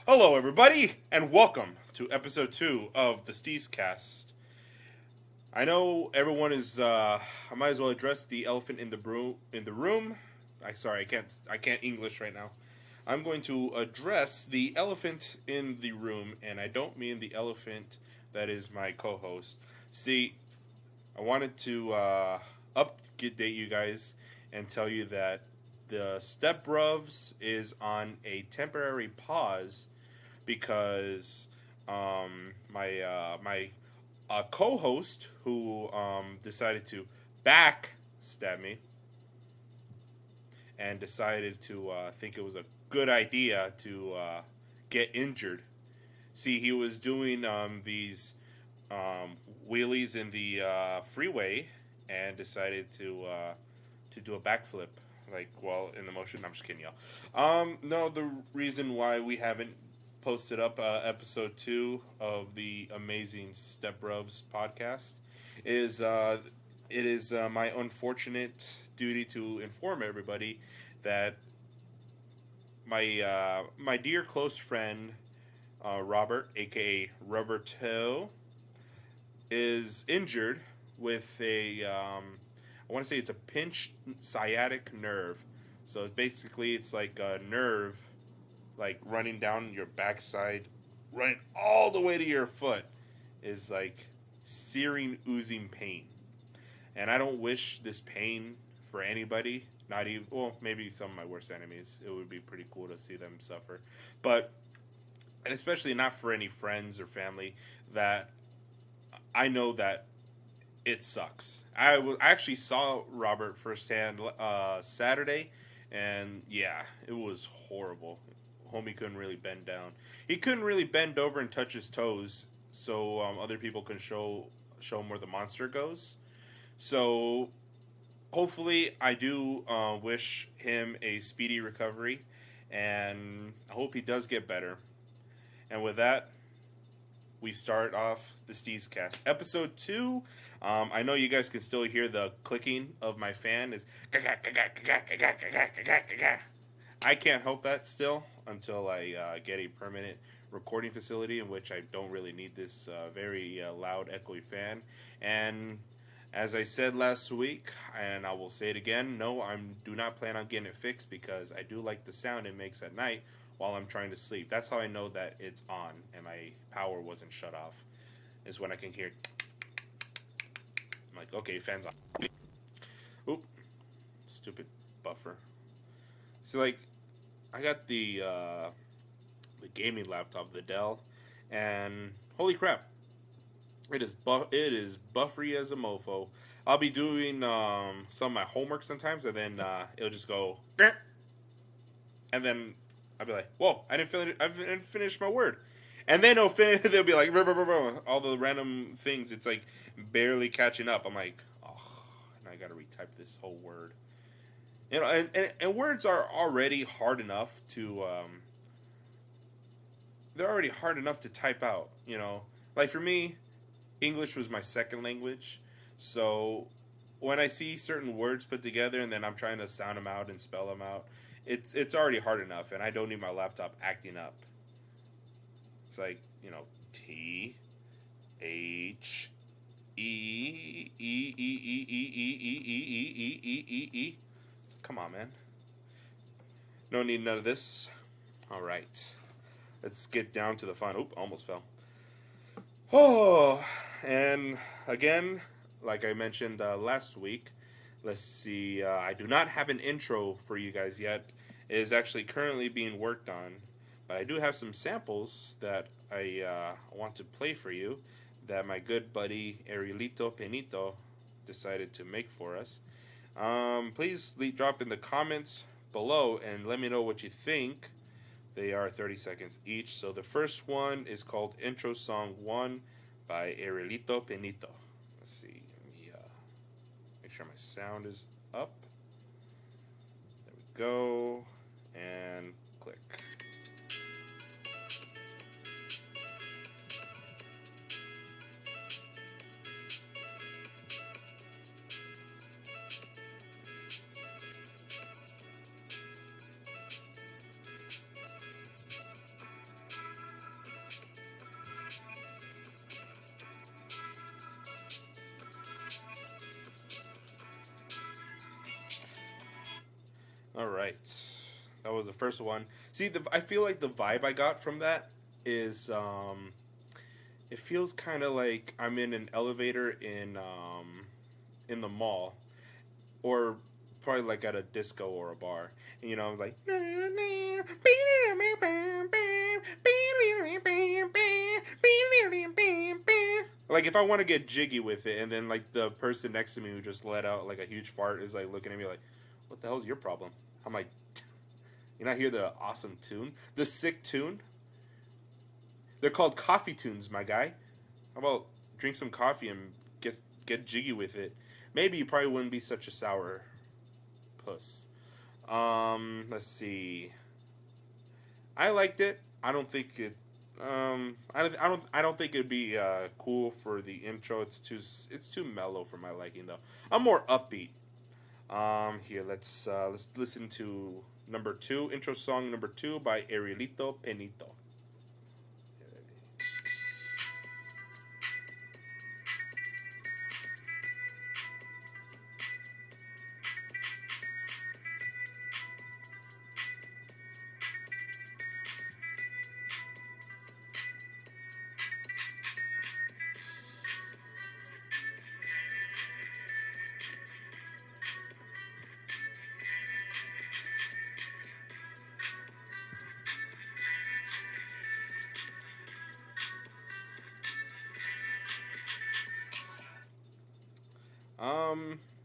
Hello, everybody, and welcome to episode 2 of the SteezKast. I know everyone is. I might as well address the elephant in the room. I can't English right now. I'm going to address the elephant in the room, and I don't mean the elephant that is my co-host. See, I wanted to update you guys and tell you that the Step Bruvs is on a temporary pause because my co-host who decided to backstab me and decided to think it was a good idea to get injured. See, he was doing these wheelies in the freeway and decided to do a backflip. Like, well, in the motion. I'm just kidding, y'all. No, the reason why we haven't posted up episode 2 of the amazing Step Bruvs podcast is it is my unfortunate duty to inform everybody that my dear close friend Robert, aka Rubbertoe, is injured with a I want to say it's a pinched sciatic nerve. So basically, it's like a nerve, like running down your backside, running all the way to your foot, is like searing, oozing pain. And I don't wish this pain for anybody. Not even, well, maybe some of my worst enemies. It would be pretty cool to see them suffer, but and especially not for any friends or family that I know that it sucks. I actually saw Robert firsthand Saturday, and yeah, it was horrible. Homie couldn't really bend down. He couldn't really bend over and touch his toes, so other people can show him where the monster goes. So hopefully, I do wish him a speedy recovery, and I hope he does get better. And with that, we start off the SteezKast. Episode 2, I know you guys can still hear the clicking of my fan. I can't help that still until I get a permanent recording facility in which I don't really need this very loud, echoey fan. And as I said last week, and I will say it again, no, I do not plan on getting it fixed because I do like the sound it makes at night while I'm trying to sleep. That's how I know that it's on and my power wasn't shut off, is when I can hear. I'm like, okay, fan's on. Oop, stupid buffer. See, like, I got the gaming laptop, the Dell, and holy crap, it is buffery as a mofo. I'll be doing some of my homework sometimes, and then it'll just go, and then I'll be like, whoa, I didn't finish my word. And then they'll be like, all the random things. It's like barely catching up. I'm like, oh, and I got to retype this whole word. You know, and words are already hard enough to, they're already hard enough to type out, you know. Like for me, English was my second language. So when I see certain words put together and then I'm trying to sound them out and spell them out, it's already hard enough, and I don't need my laptop acting up. It's like, you know, T H E E E E E E E E E E E. Come on, man. No need none of this. All right, let's get down to the fun. Oop, almost fell. Oh, and again, like I mentioned last week, let's see. I do not have an intro for you guys yet. It is actually currently being worked on, but I do have some samples that I want to play for you that my good buddy Arielito Penito decided to make for us. Please drop in the comments below and let me know what you think. They are 30 seconds each. So the first one is called Intro Song 1 by Arielito Penito. Let's see. Let me make sure my sound is up. There we go. And click. All right, that was the first one. See, I feel like the vibe I got from that is it feels kind of like I'm in an elevator in the mall, or probably like at a disco or a bar. And, you know, I'm like, like if I want to get jiggy with it, and then like the person next to me who just let out like a huge fart is like looking at me like, what the hell's your problem? I'm like, you not hear the awesome tune, the sick tune? They're called coffee tunes, my guy. How about drink some coffee and get jiggy with it? Maybe you probably wouldn't be such a sour puss. Let's see. I liked it. I don't think it. I don't think it'd be cool for the intro. It's too mellow for my liking though. I'm more upbeat. Here let's listen to number two, intro song number two by Arielito Penito.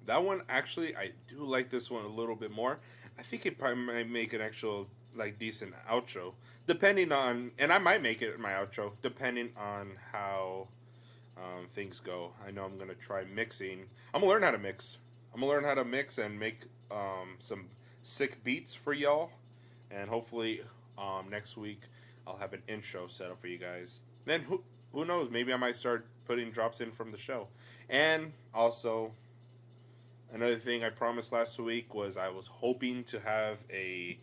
That one actually, I do like this one a little bit more. I think it probably might make an actual like decent outro, depending on, and I might make it my outro depending on how things go. I know I'm gonna try mixing. I'm gonna learn how to mix. I'm gonna learn how to mix and make some sick beats for y'all, and hopefully next week I'll have an intro set up for you guys. Then who knows? Maybe I might start putting drops in from the show, and also another thing I promised last week was I was hoping to have a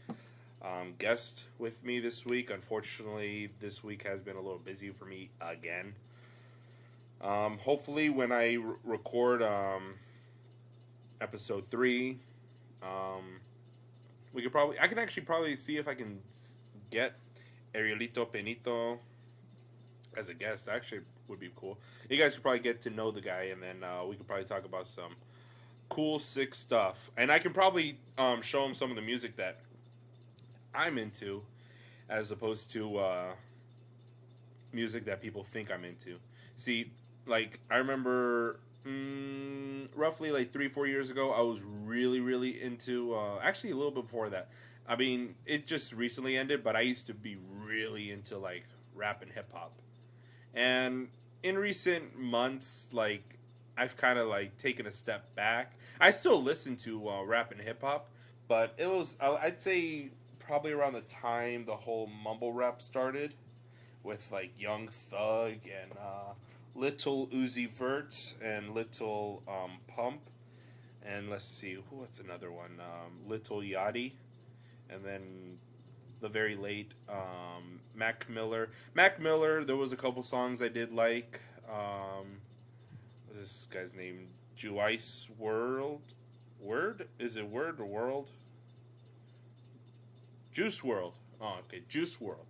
guest with me this week. Unfortunately, this week has been a little busy for me again. Hopefully, when I record episode 3, I can actually probably see if I can get Arielito Penito as a guest. That actually would be cool. You guys could probably get to know the guy, and then we could probably talk about some cool, sick stuff. And I can probably show him some of the music that I'm into, as opposed to music that people think I'm into. See, like, I remember roughly like 3-4 years ago, I was really, really into, actually a little bit before that. I mean, it just recently ended, but I used to be really into, like, rap and hip-hop. And in recent months, like, I've kind of, like, taken a step back. I still listen to rap and hip-hop, but it was, I'd say, probably around the time the whole mumble rap started, with, like, Young Thug and Little Uzi Vert and Little Pump. And let's see, what's another one? Little Yachty. And then the very late Mac Miller. Mac Miller, there was a couple songs I did like. What's this guy's name? Juice World? Word? Is it Word or World? Juice World. Oh, okay. Juice World.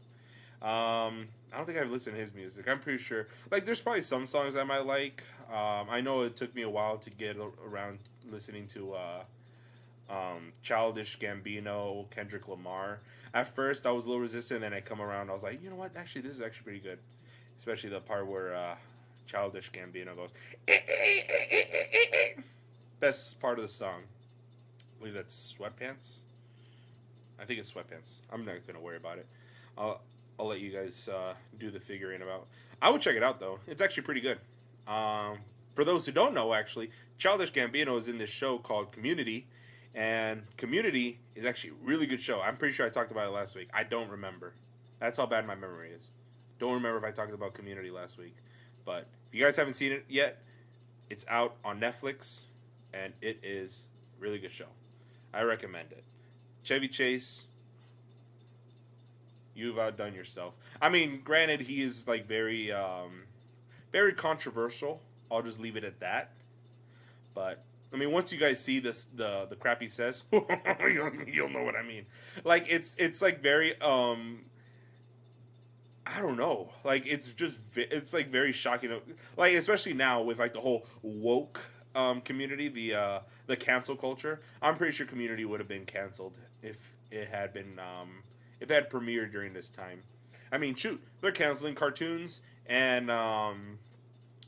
I don't think I've listened to his music. I'm pretty sure. Like, there's probably some songs I might like. I know it took me a while to get around listening to Childish Gambino, Kendrick Lamar. At first, I was a little resistant, and I come around. I was like, you know what? Actually, this is actually pretty good. Especially the part where Childish Gambino goes. Best part of the song. I believe that's Sweatpants. I think it's Sweatpants. I'm not gonna worry about it. I'll let you guys do the figuring about. I would check it out though. It's actually pretty good. For those who don't know, actually, Childish Gambino is in this show called Community, and Community is actually a really good show. I'm pretty sure I talked about it last week. I don't remember. That's how bad my memory is. Don't remember if I talked about Community last week. But if you guys haven't seen it yet, it's out on Netflix, and it is a really good show. I recommend it. Chevy Chase, you've outdone yourself. I mean, granted, he is like very controversial. I'll just leave it at that. But I mean, once you guys see this, the crap he says, you'll know what I mean. Like it's like very I don't know. Like it's like very shocking. Like especially now with like the whole woke community, the cancel culture. I'm pretty sure Community would have been canceled if it had premiered during this time. I mean, shoot, they're canceling cartoons and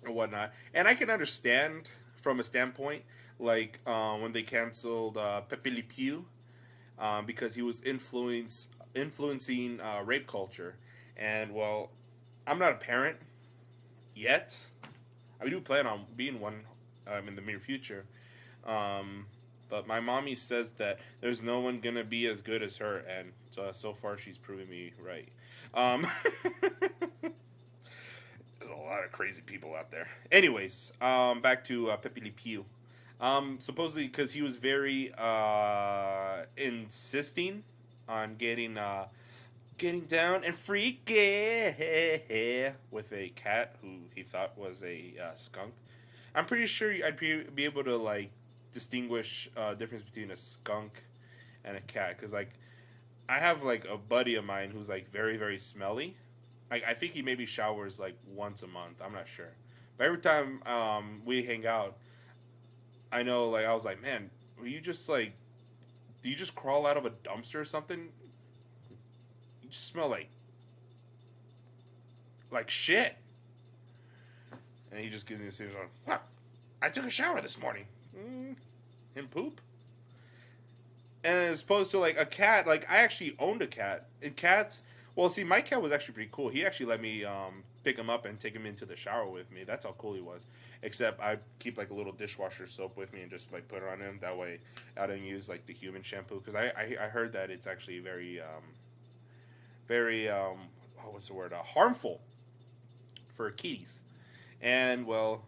whatnot, and I can understand from a standpoint like when they canceled Pepe Le Pew because he was influencing rape culture. And well, I'm not a parent yet. I do plan on being one in the near future. But my mommy says that there's no one gonna be as good as her, and so far she's proving me right. There's a lot of crazy people out there. Anyways, back to Pepe Le Pew. Supposedly because he was very insisting on getting down and freaky with a cat who he thought was a skunk. I'm pretty sure I'd be able to like distinguish difference between a skunk and a cat, because like I have like a buddy of mine who's like very very smelly. I think he maybe showers like once a month. I'm not sure, but every time we hang out, I know like I was like, man, were you just like, do you just crawl out of a dumpster or something? You just smell like shit. And he just gives me a serious one. What? I took a shower this morning. And poop? And as opposed to like a cat, like I actually owned a cat. And cats, well, see, my cat was actually pretty cool. He actually let me pick him up and take him into the shower with me. That's how cool he was. Except I keep like a little dishwasher soap with me and just like put it on him. That way I don't use like the human shampoo. Because I heard that it's actually very, what's the word? Harmful for kitties. And well,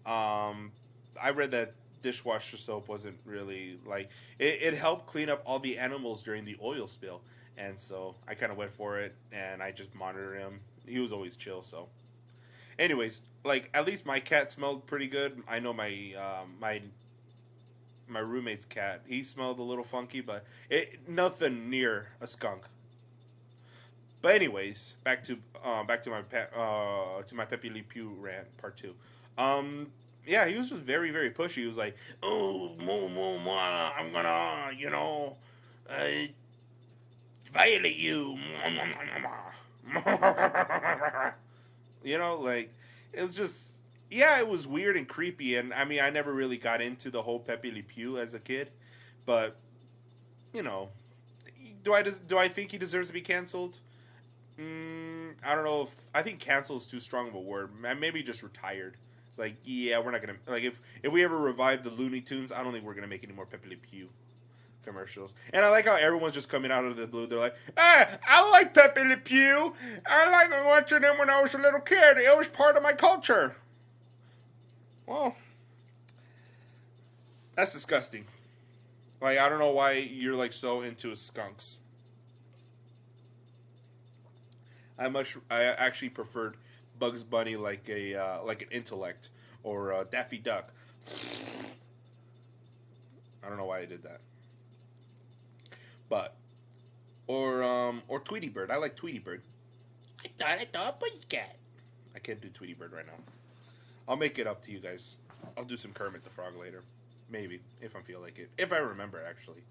I read that dishwasher soap wasn't really like it helped clean up all the animals during the oil spill, and so I kind of went for it and I just monitored him. He was always chill. So, anyways, like at least my cat smelled pretty good. I know my roommate's cat, he smelled a little funky, but nothing near a skunk. But anyways, back to my Pepe Le Pew rant part 2. Yeah, he was just very very pushy. He was like, "Oh, I'm gonna, violate you." Like it was just, yeah, it was weird and creepy. And I mean, I never really got into the whole Pepe Le Pew as a kid, but you know, do I think he deserves to be canceled? I don't know if I think cancel is too strong of a word. Maybe just retired. It's like, yeah, we're not gonna like if we ever revive the Looney Tunes, I don't think we're gonna make any more Pepe Le Pew commercials. And I like how everyone's just coming out of the blue. They're like, I like Pepe Le Pew. I like watching them when I was a little kid. It was part of my culture. Well, that's disgusting. Like, I don't know why you're like so into skunks. I actually preferred Bugs Bunny like like an intellect, or Daffy Duck. I don't know why I did that, but or Tweety Bird. I like Tweety Bird. I thought Pussycat. I can't do Tweety Bird right now. I'll make it up to you guys. I'll do some Kermit the Frog later, maybe if I feel like it. If I remember, actually.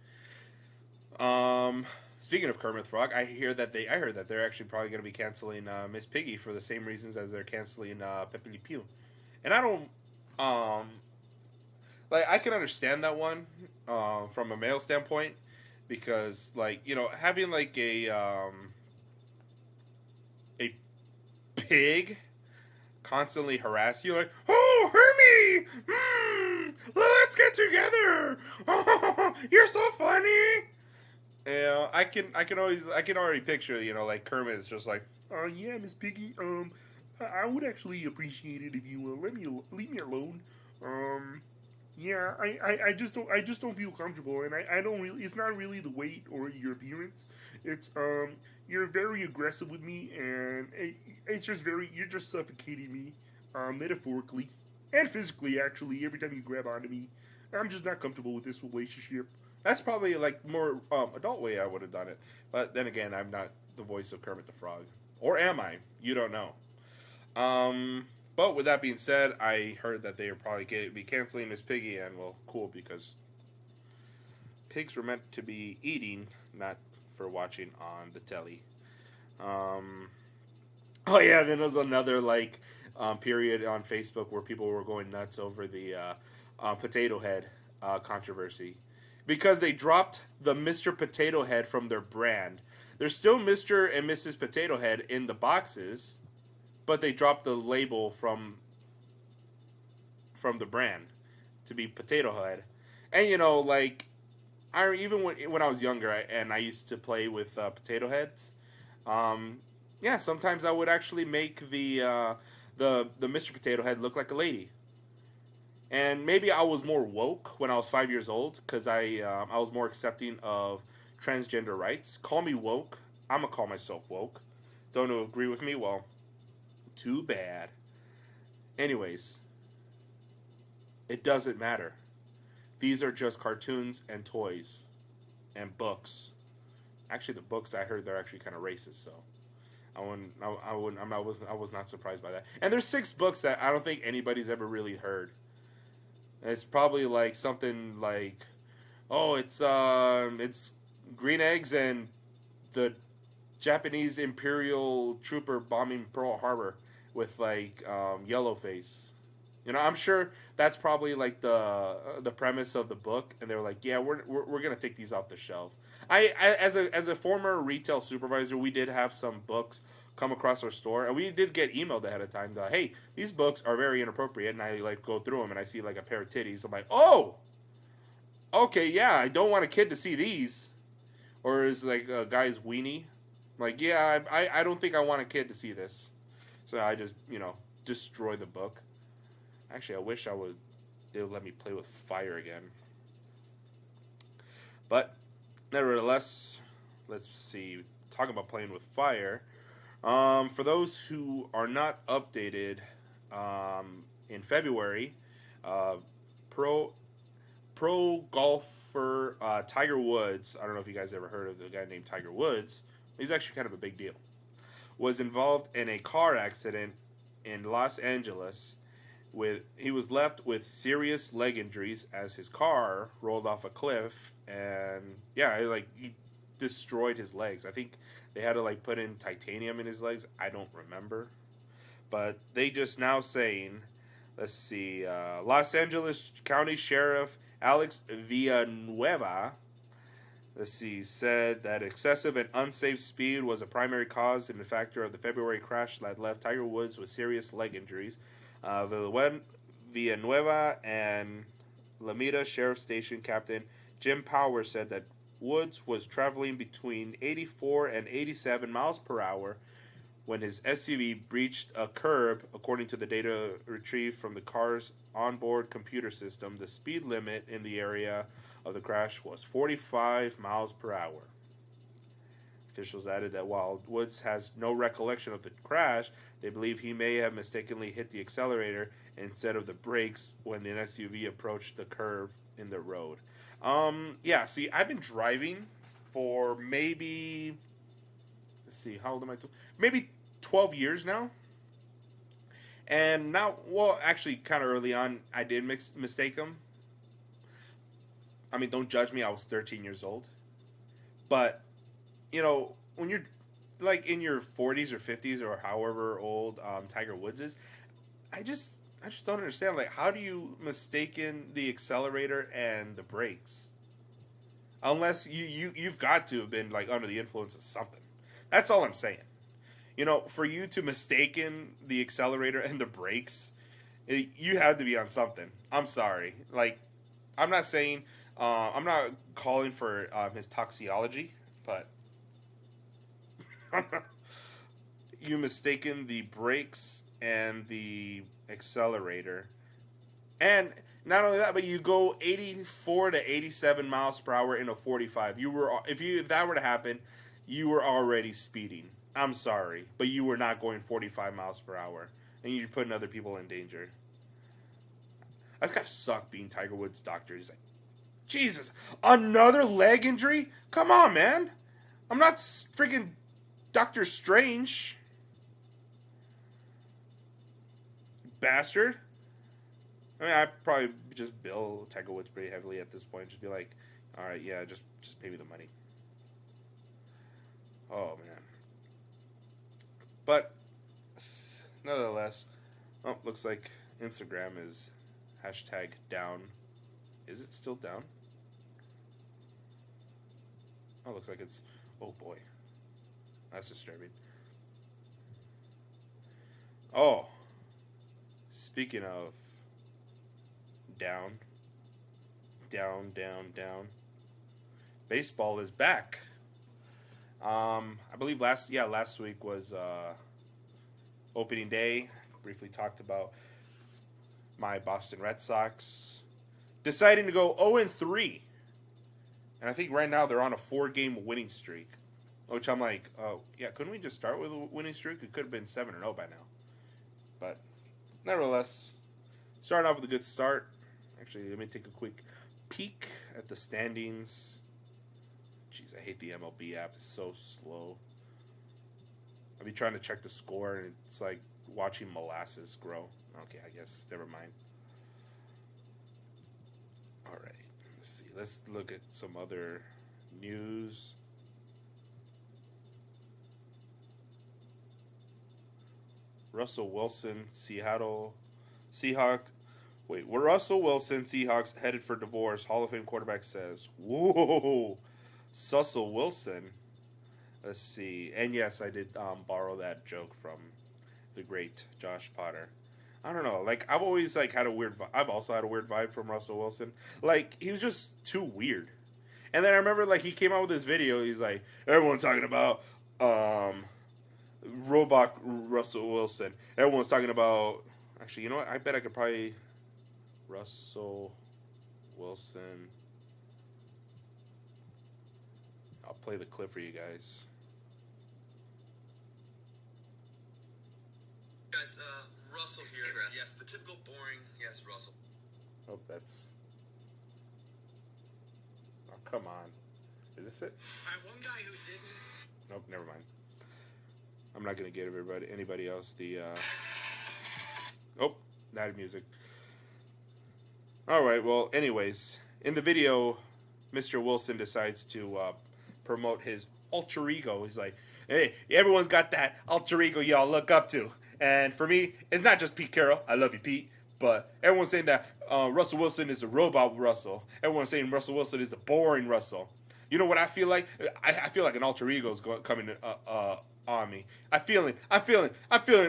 Speaking of Kermit the Frog, I heard that they're actually probably going to be canceling Miss Piggy for the same reasons as they're canceling Pepe Le Pew, and I don't like, I can understand that one from a male standpoint, because like, having like a pig constantly harass you like, oh, Hermie, let's get together, you're so funny. Yeah, I can already picture, like Kermit is just like, yeah, Miss Piggy, I would actually appreciate it if you leave me alone. Yeah, I just don't feel comfortable, and I don't really. It's not really the weight or your appearance. It's you're very aggressive with me, and it's just you're just suffocating me, metaphorically and physically, actually. Every time you grab onto me, I'm just not comfortable with this relationship. That's probably like more adult way I would have done it. But then again, I'm not the voice of Kermit the Frog, or am I? You don't know. But with that being said, I heard that they are probably be canceling Miss Piggy, and well, cool, because pigs were meant to be eating, not for watching on the telly. Oh yeah, then there's another like period on Facebook where people were going nuts over the Potato Head controversy because they dropped the Mr. Potato Head from their brand. There's still Mr. and Mrs. Potato Head in the boxes, but they dropped the label from the brand to be Potato Head. And you know, like even when I was younger and I used to play with potato heads, yeah, sometimes I would actually make the Mr. Potato Head look like a lady. And maybe I was more woke when I was 5 years old because I was more accepting of transgender rights. Call me woke. I'm gonna call myself woke. Don't agree with me? Well, too bad. Anyways, it doesn't matter. These are just cartoons and toys and books. Actually, the books I heard they're actually kind of racist, so I was not surprised by that. And there's 6 books that I don't think anybody's ever really heard. It's probably like something like, oh, it's green eggs and the Japanese Imperial trooper bombing Pearl Harbor with like yellow face. You know, I'm sure that's probably like the premise of the book, and they were like, yeah, we're gonna take these off the shelf. I as a former retail supervisor, we did have some books come across our store, and we did get emailed ahead of time that, hey, these books are very inappropriate, and I like go through them and I see like a pair of titties. I'm like, oh, okay, yeah, I don't want a kid to see these, or is like a guy's weenie. Like, yeah, I don't think I want a kid to see this, so I just destroy the book. Actually, I wish they would let me play with fire again. But nevertheless, let's see. Talking about playing with fire. For those who are not updated, in February, pro golfer Tiger Woods. I don't know if you guys ever heard of the guy named Tiger Woods. He's actually kind of a big deal. Was involved in a car accident in Los Angeles. He was left with serious leg injuries as his car rolled off a cliff, and yeah, he destroyed his legs. I think they had to like put in titanium in his legs. I don't remember, but they just now saying, let's see, Los Angeles County Sheriff Alex Villanueva, let's see, said that excessive and unsafe speed was a primary cause and factor of the February crash that left Tiger Woods with serious leg injuries. Villanueva and Lamita Sheriff Station Captain Jim Power said that Woods was traveling between 84 and 87 miles per hour when his SUV breached a curb. According to the data retrieved from the car's onboard computer system, the speed limit in the area of the crash was 45 miles per hour. Officials added that while Woods has no recollection of the crash, they believe he may have mistakenly hit the accelerator instead of the brakes when the SUV approached the curve in the road. Yeah, see, I've been driving for maybe, let's see, how old am I? Maybe 12 years now. And now, well, actually, kind of early on, I did mistake them. I mean, don't judge me, I was 13 years old. But when you're like in your 40s or 50s or however old Tiger Woods is, I just don't understand. Like, how do you mistaken the accelerator and the brakes? Unless you've got to have been like under the influence of something. That's all I'm saying. For you to mistaken the accelerator and the brakes, you had to be on something. I'm sorry. Like, I'm not saying, I'm not calling for his toxicology, but you mistaken the brakes and the accelerator. And not only that, but you go 84 to 87 miles per hour in a 45. If that were to happen, you were already speeding. I'm sorry, but you were not going 45 miles per hour, and you're putting other people in danger. That's gotta suck being Tiger Woods' doctor. He's like, Jesus, another leg injury? Come on, man. I'm not freaking Doctor Strange. Bastard. I mean, I'd probably just bill Tiger Woods pretty heavily at this point. Just be like, all right, yeah, just pay me the money. Oh, man. But, nonetheless, looks like Instagram is #down. Is it still down? Oh, looks like it's... Oh, boy. That's disturbing. Oh. Speaking of down. Baseball is back. I believe last week was opening day. Briefly talked about my Boston Red Sox deciding to go 0-3. And I think right now they're on a 4-game winning streak. Which I'm like, oh, yeah, couldn't we just start with a winning streak? It could have been 7-0 by now. But, nevertheless, starting off with a good start. Actually, let me take a quick peek at the standings. Jeez, I hate the MLB app. It's so slow. I'll be trying to check the score, and it's like watching molasses grow. Okay, I guess, never mind. All right, let's see. Let's look at some other news. Russell Wilson, Seattle Seahawks. Wait, were Russell Wilson, Seahawks headed for divorce? Hall of Fame quarterback says, whoa, Russell Wilson. Let's see. And yes, I did borrow that joke from the great Josh Potter. I don't know. Like, I've always like had a weird vibe. I've also had a weird vibe from Russell Wilson. Like, he was just too weird. And then I remember, like, he came out with this video. He's like, everyone's talking about Robot Russell Wilson. Everyone's talking about... Actually, you know what? I bet I could probably... Russell Wilson. I'll play the clip for you guys. Guys, Russell here. Hey, yes, the typical boring, yes, Russell. Oh, that's... Oh, come on. Is this it? One guy who didn't... Nope, never mind. I'm not going to get anybody else the... Oh, that music. Alright, well, anyways, in the video, Mr. Wilson decides to promote his alter ego. He's like, hey, everyone's got that alter ego y'all look up to. And for me, it's not just Pete Carroll. I love you, Pete. But everyone's saying that Russell Wilson is the robot Russell. Everyone's saying Russell Wilson is the boring Russell. You know what I feel like? I feel like an alter ego is coming on me. I'm feeling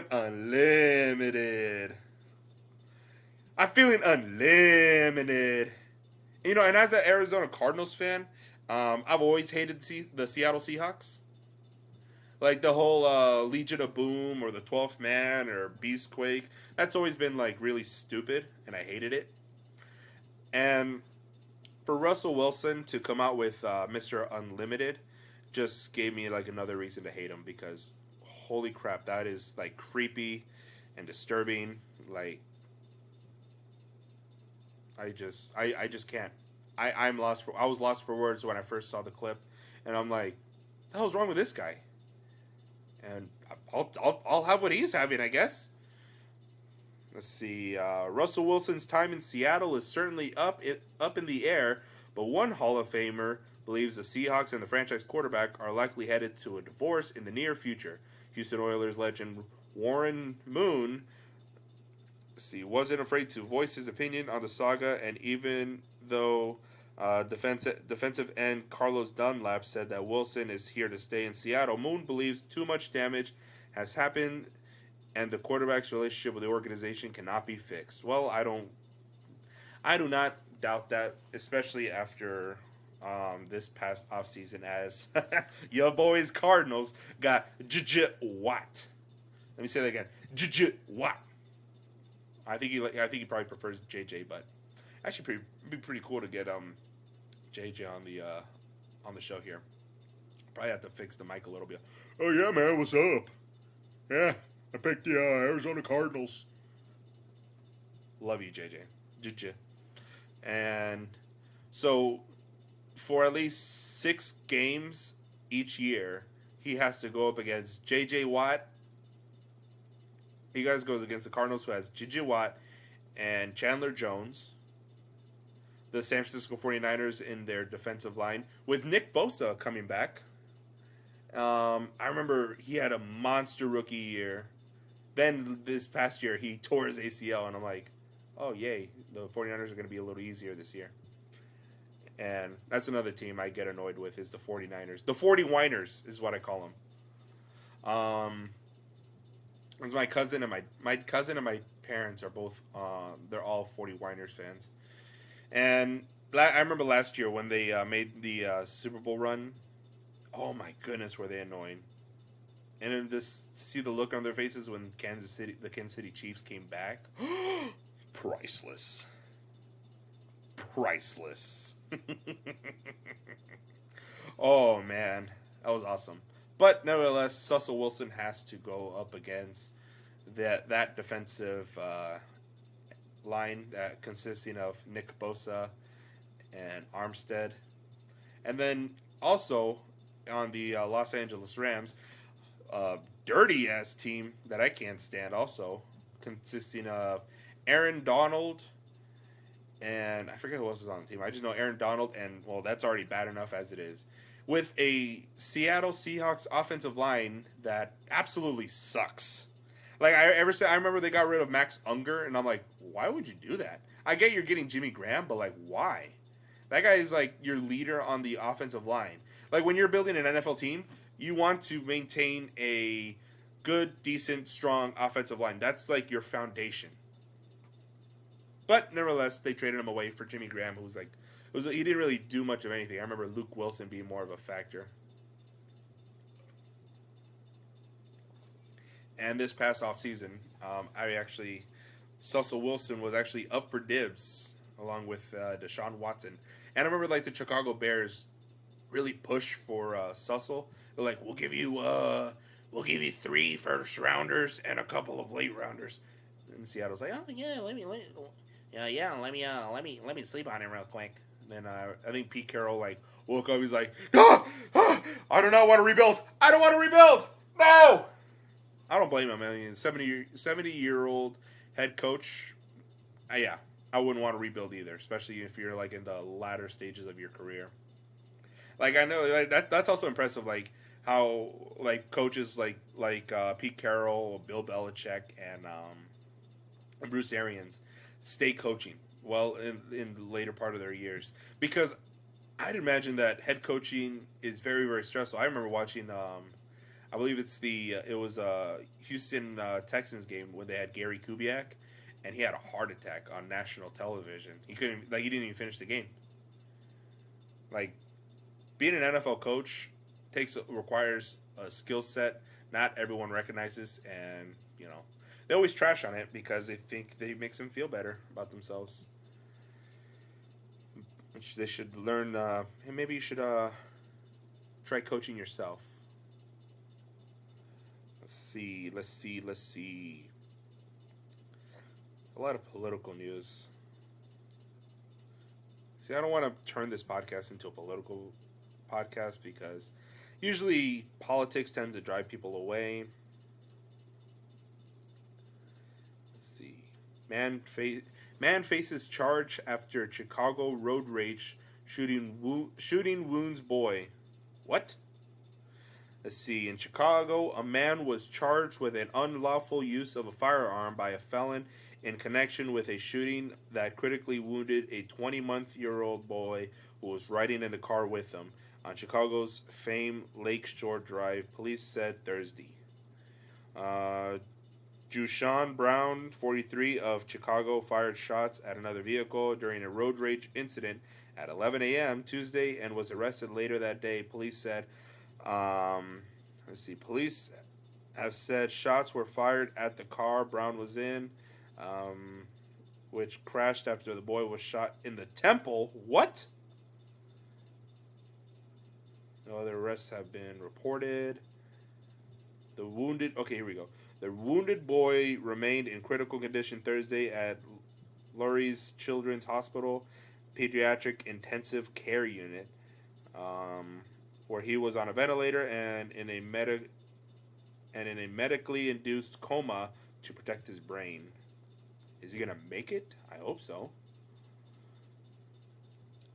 unlimited. I'm feeling unlimited. You know, and as an Arizona Cardinals fan, I've always hated the Seattle Seahawks. Like the whole Legion of Boom or the 12th Man or Beastquake. That's always been like really stupid, and I hated it. And for Russell Wilson to come out with Mr. Unlimited just gave me like another reason to hate him, because holy crap, that is like creepy and disturbing. Like, I just can't. I was lost for words when I first saw the clip, and I'm like, what the hell's wrong with this guy? And I'll have what he's having, I guess. Let's see. Russell Wilson's time in Seattle is certainly up in the air, but one Hall of Famer believes the Seahawks and the franchise quarterback are likely headed to a divorce in the near future. Houston Oilers legend Warren Moon, wasn't afraid to voice his opinion on the saga, and even though defensive end Carlos Dunlap said that Wilson is here to stay in Seattle, Moon believes too much damage has happened and the quarterback's relationship with the organization cannot be fixed. Well, I do not doubt that, especially after this past offseason, as your boys Cardinals got JJ Watt. Let me say that again. JJ Watt. I think he probably prefers JJ, but actually it'd be pretty cool to get JJ on the show here. Probably have to fix the mic a little bit. Oh yeah, man, what's up? Yeah, I picked the Arizona Cardinals. Love you, JJ. JJ. And so for at least 6 games each year, he has to go up against J.J. Watt. He guys goes against the Cardinals, who has J.J. Watt and Chandler Jones. The San Francisco 49ers in their defensive line, with Nick Bosa coming back. I remember he had a monster rookie year. Then this past year, he tore his ACL, and I'm like, oh, yay. The 49ers are going to be a little easier this year. And that's another team I get annoyed with is the 49ers. The 40-winers is what I call them. It's my cousin and my cousin and my parents are both, they're all 40-winers fans. And I remember last year when they made the Super Bowl run, oh my goodness, were they annoying. And then to see the look on their faces when the Kansas City Chiefs came back, priceless. Oh man, that was awesome. But nevertheless, Russell Wilson has to go up against that defensive line that consisting of Nick Bosa and Armstead. And then also on the Los Angeles Rams, dirty ass team that I can't stand, also consisting of Aaron Donald and I forget who else was on the team. I just know Aaron Donald, and well, that's already bad enough as it is. With a Seattle Seahawks offensive line that absolutely sucks. Like I remember they got rid of Max Unger, and I'm like, why would you do that? I get you're getting Jimmy Graham, but like, why? That guy is like your leader on the offensive line. Like when you're building an NFL team, you want to maintain a good, decent, strong offensive line. That's like your foundation. But nevertheless, they traded him away for Jimmy Graham, who was like, he didn't really do much of anything. I remember Luke Wilson being more of a factor. And this past offseason, Russell Wilson was actually up for dibs along with Deshaun Watson. And I remember like the Chicago Bears really pushed for Russell. They're like, we'll give you 3 first rounders and a couple of late rounders. And Seattle's like, oh yeah, let me sleep on him real quick. And then I think Pete Carroll like woke up. He's like, I do not want to rebuild. I don't want to rebuild. No. I don't blame him. I mean, 70-year-old head coach. Yeah, I wouldn't want to rebuild either, especially if you're like in the latter stages of your career. Like I know like that's also impressive. Like how like coaches like Pete Carroll, Bill Belichick, and Bruce Arians stay coaching well in the later part of their years, because I'd imagine that head coaching is very, very stressful. I remember watching I believe it was a Houston Texans game when they had Gary Kubiak, and he had a heart attack on national television. He didn't even finish the game. Like being an NFL coach requires a skill set not everyone recognizes, and you know, they always trash on it because they think they makes them feel better about themselves. Which they should learn. And maybe you should try coaching yourself. Let's see. A lot of political news. See, I don't want to turn this podcast into a political podcast because usually politics tend to drive people away. Let's see. Man faces charge after Chicago road rage shooting wounds boy. What? Let's see. In Chicago, a man was charged with an unlawful use of a firearm by a felon in connection with a shooting that critically wounded a 20-month-old boy who was riding in the car with him on Chicago's famed Lakeshore Drive, police said Thursday. Jushan Brown, 43, of Chicago, fired shots at another vehicle during a road rage incident at 11 a.m. Tuesday and was arrested later that day, police said. Police have said shots were fired at the car Brown was in, which crashed after the boy was shot in the temple. What? No other arrests have been reported. Okay, here we go. The wounded boy remained in critical condition Thursday at Lurie's Children's Hospital Pediatric Intensive Care Unit, where he was on a ventilator and in a medically induced coma to protect his brain. Is he gonna make it? I hope so.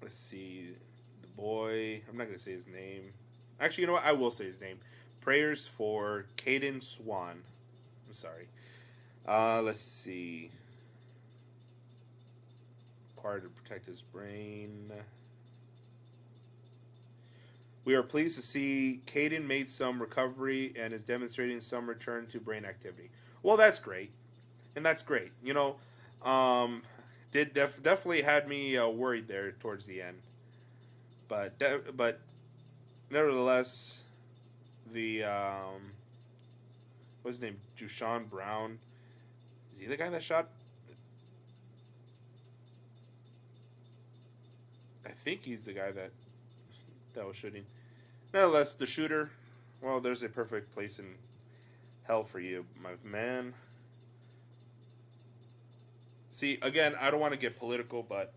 Let's see. The boy. I'm not gonna say his name. Actually, you know what? I will say his name. Prayers for Caden Swan. I'm sorry. Let's see. Required to protect his brain. We are pleased to see Caden made some recovery and is demonstrating some return to brain activity. Well, that's great. And that's great. You know, definitely had me worried there towards the end. But nevertheless, the what's his name? Jushan Brown. Is he the guy that shot? I think he's the guy that was shooting. Nevertheless, the shooter. Well, there's a perfect place in hell for you, my man. See, again, I don't want to get political, but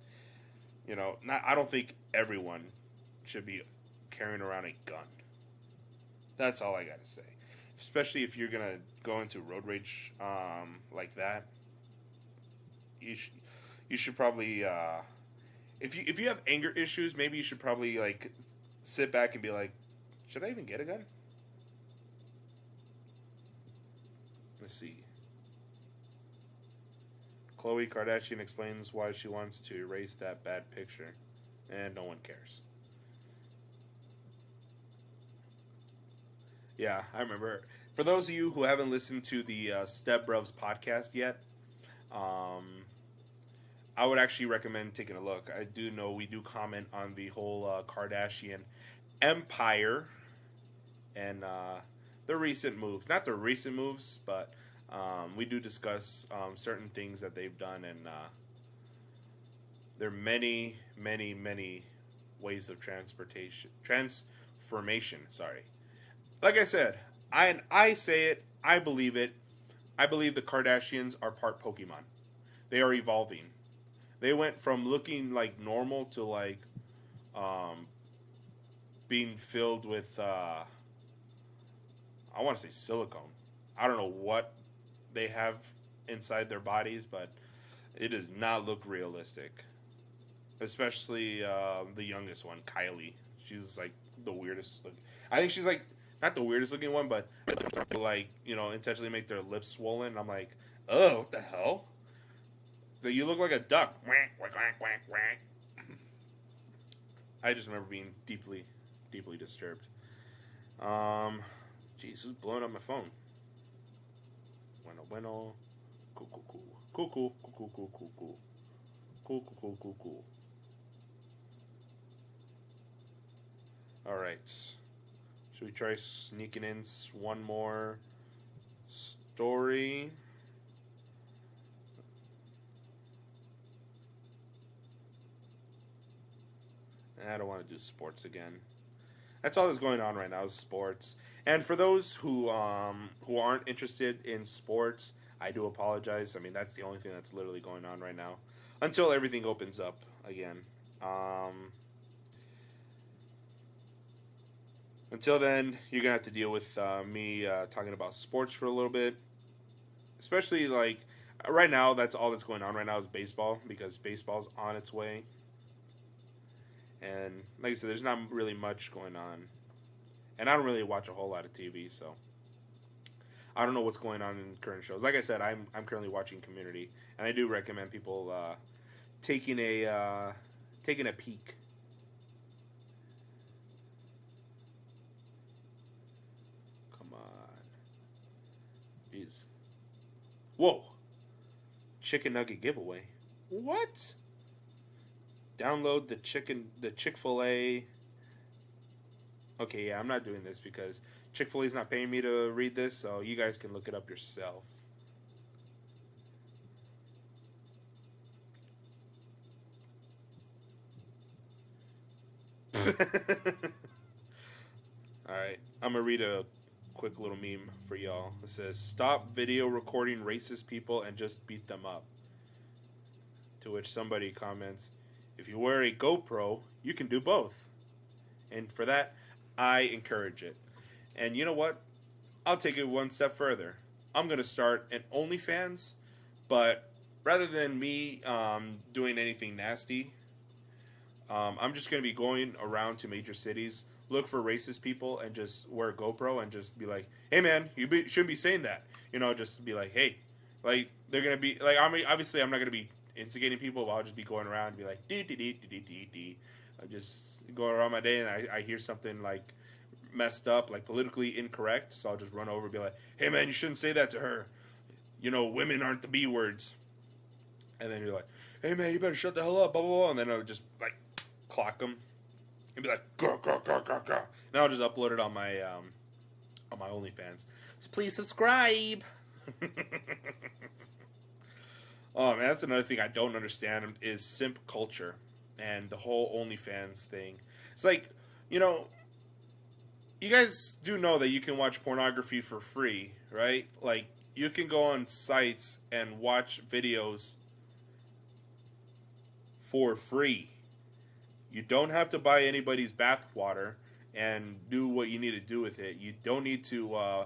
you know, I don't think everyone should be carrying around a gun. That's all I gotta say. Especially if you're gonna go into road rage like that, you should probably if you have anger issues, maybe you should probably like sit back and be like, should I even get a gun? Let's see. Khloe Kardashian explains why she wants to erase that bad picture, and no one cares. Yeah, I remember. For those of you who haven't listened to the Ello Bruvs podcast yet, I would actually recommend taking a look. I do know we do comment on the whole Kardashian empire and the recent moves. Not the recent moves, but we do discuss certain things that they've done, and there are many, many, many ways of transformation. Sorry. Like I said, I say it, I believe it. I believe the Kardashians are part Pokemon. They are evolving. They went from looking like normal to like being filled with I want to say silicone. I don't know what they have inside their bodies, but it does not look realistic. Especially the youngest one, Kylie. She's like the weirdest looking. I think she's like not the weirdest looking one, but like, you know, intentionally make their lips swollen. I'm like, oh, what the hell? You look like a duck. I just remember being deeply, deeply disturbed. Jeez, who's blowing up my phone? Bueno. Cool. Cool. Alright. Should we try sneaking in one more story? I don't want to do sports again. That's all that's going on right now is sports. And for those who aren't interested in sports, I do apologize. I mean, that's the only thing that's literally going on right now until everything opens up again. Until then, you're going to have to deal with me talking about sports for a little bit. Especially, like, right now, that's all that's going on right now is baseball, because baseball's on its way. And, like I said, there's not really much going on. And I don't really watch a whole lot of TV, so I don't know what's going on in current shows. Like I said, I'm currently watching Community, and I do recommend people taking a peek. Jeez. Whoa. Chicken nugget giveaway. What? Download the Chick-fil-A. Okay, yeah, I'm not doing this because Chick-fil-A's not paying me to read this, so you guys can look it up yourself. Alright, I'm going to read a quick little meme for y'all. It says, stop video recording racist people and just beat them up. To which somebody comments, if you wear a GoPro, you can do both. And for that, I encourage it. And you know what? I'll take it one step further. I'm going to start an OnlyFans, but rather than me doing anything nasty, I'm just going to be going around to major cities, look for racist people, and just wear a GoPro and just be like, hey man, shouldn't be saying that. Just be like, hey. Like, they're going to be, like, obviously I'm not going to be instigating people, but I'll just be going around and be like, dee dee dee dee dee dee. I just go around my day and I hear something like messed up, like politically incorrect, so I'll just run over and be like, hey man, you shouldn't say that to her. Women aren't the B words. And then you're like, hey man, you better shut the hell up, blah blah blah. And then I'll just like clock them and be like, grr, grr, grr, grr, grr. And I'll just upload it on my OnlyFans. So please subscribe. Oh man, that's another thing I don't understand is simp culture and the whole OnlyFans thing. It's like, you guys do know that you can watch pornography for free, right? Like, you can go on sites and watch videos for free. You don't have to buy anybody's bathwater and do what you need to do with it. You don't need to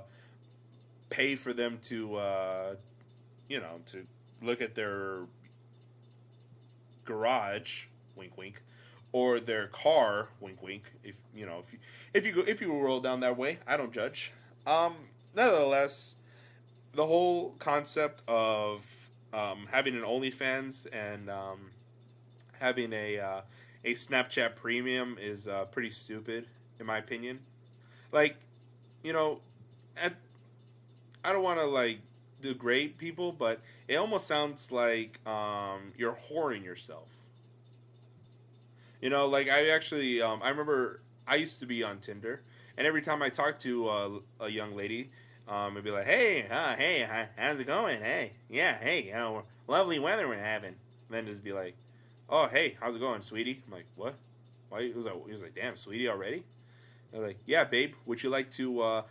pay for them to, to look at their garage, wink wink, or their car, wink wink. If you roll down that way, I don't judge. Nevertheless, the whole concept of having an OnlyFans and having a Snapchat Premium is pretty stupid, in my opinion. Like, I don't want to like degrade people, but it almost sounds like you're whoring yourself. Like I actually, I remember I used to be on Tinder, and every time I talked to a young lady, I'd be like, hey, how's it going? Hey, yeah, hey, lovely weather we're having. And then just be like, oh, hey, how's it going, sweetie? I'm like, what? Why? He was like, damn, sweetie already? I was like, yeah, babe, would you like to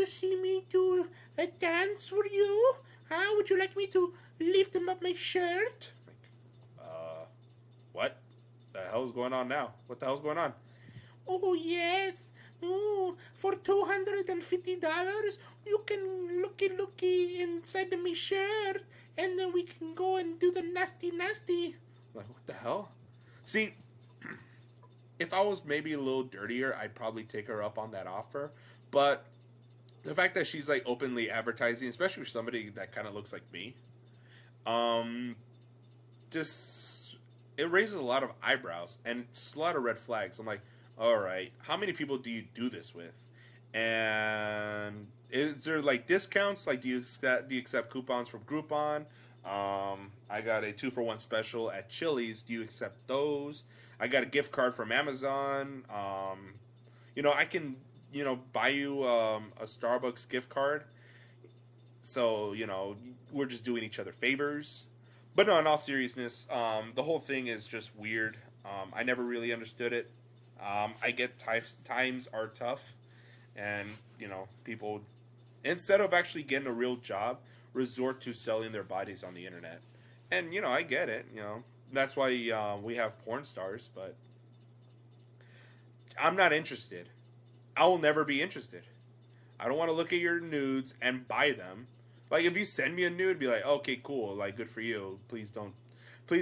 see me do a dance for you? Would you like me to lift up my shirt? Like, what the hell's going on now? What the hell's going on? Oh, yes. Oh, for $250, you can looky inside of my shirt, and then we can go and do the nasty. Like, what the hell? See, if I was maybe a little dirtier, I'd probably take her up on that offer. But the fact that she's like openly advertising, especially for somebody that kind of looks like me, just it raises a lot of eyebrows and it's a lot of red flags. I'm like, all right, how many people do you do this with? And is there like discounts? Like, do you accept coupons from Groupon? I got a 2-for-1 special at Chili's. Do you accept those? I got a gift card from Amazon. I can buy you a Starbucks gift card. So, we're just doing each other favors. But no, in all seriousness, the whole thing is just weird. I never really understood it. I get times are tough. And, people, instead of actually getting a real job, resort to selling their bodies on the internet. And, I get it, That's why we have porn stars, but I'm not interested. I will never be interested. I don't want to look at your nudes and buy them. Like, if you send me a nude, be like, okay, cool, like, good for you. Please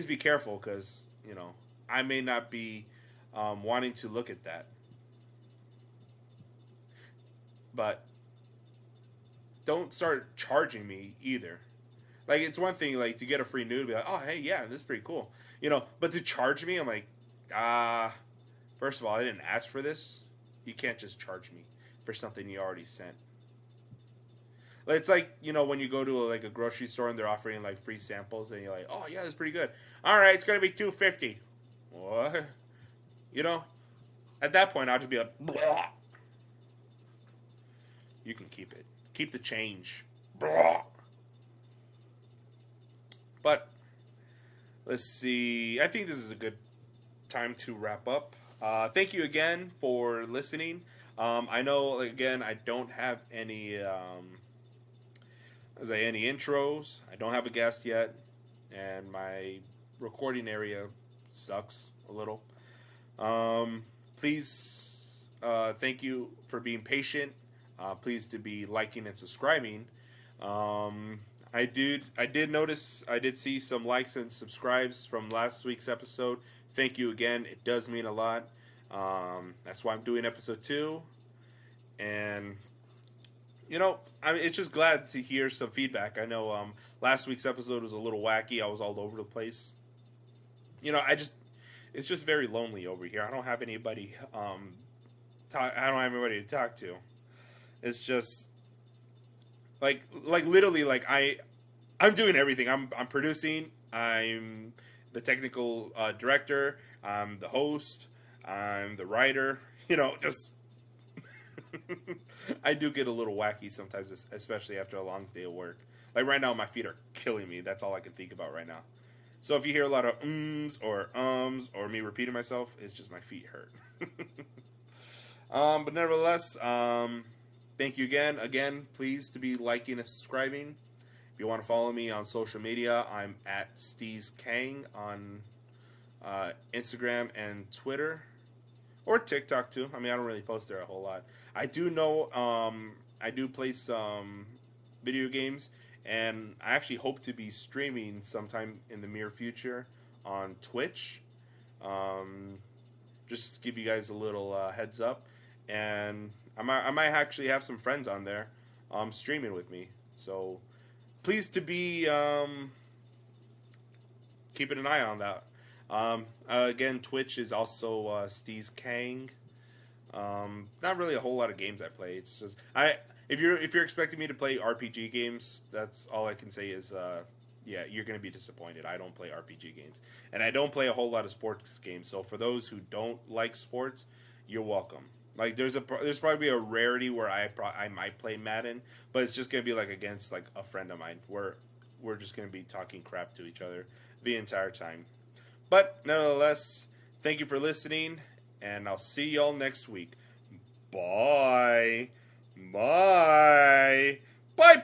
be careful, because, I may not be wanting to look at that. But don't start charging me either. Like, it's one thing, like, to get a free nude, be like, oh, hey, yeah, this is pretty cool. But to charge me, I'm like, first of all, I didn't ask for this. You can't just charge me for something you already sent. It's like, when you go to a grocery store and they're offering like free samples and you're like, oh yeah, that's pretty good. All right, it's gonna be $250. What? At that point I'll just be like, blah. You can keep it. Keep the change. Blah. But let's see. I think this is a good time to wrap up. Thank you again for listening. I know, again, I don't have any intros. I don't have a guest yet, and my recording area sucks a little. Please, thank you for being patient. Please to be liking and subscribing. I did notice, I did see some likes and subscribes from last week's episode. Thank you again. It does mean a lot. That's why I'm doing episode 2. And, it's just glad to hear some feedback. I know last week's episode was a little wacky. I was all over the place. It's just very lonely over here. I don't have anybody, I don't have anybody to talk to. It's just, like literally, like, I'm doing everything. I'm producing. I'm the technical director. I'm the host. I'm the writer. Just I do get a little wacky sometimes, especially after a long day of work. Like right now, my feet are killing me. That's all I can think about right now. So if you hear a lot of or me repeating myself, it's just my feet hurt. But nevertheless, thank you again. Again, please to be liking and subscribing. If you want to follow me on social media, I'm at SteezKast on Instagram and Twitter. Or TikTok too. I mean, I don't really post there a whole lot. I do know I do play some video games, and I actually hope to be streaming sometime in the near future on Twitch. Just to give you guys a little heads up. And I might actually have some friends on there streaming with me. So please to be keeping an eye on that. Again, Twitch is also SteezKast. Not really a whole lot of games I play. It's just if you're expecting me to play RPG games, that's all I can say is yeah, you're gonna be disappointed. I don't play RPG games, and I don't play a whole lot of sports games. So for those who don't like sports, you're welcome. Like there's probably a rarity where I might play Madden, but it's just gonna be like against like a friend of mine where we're just gonna be talking crap to each other the entire time. But nevertheless, thank you for listening, and I'll see y'all next week. Bye. Bye. Bye-bye.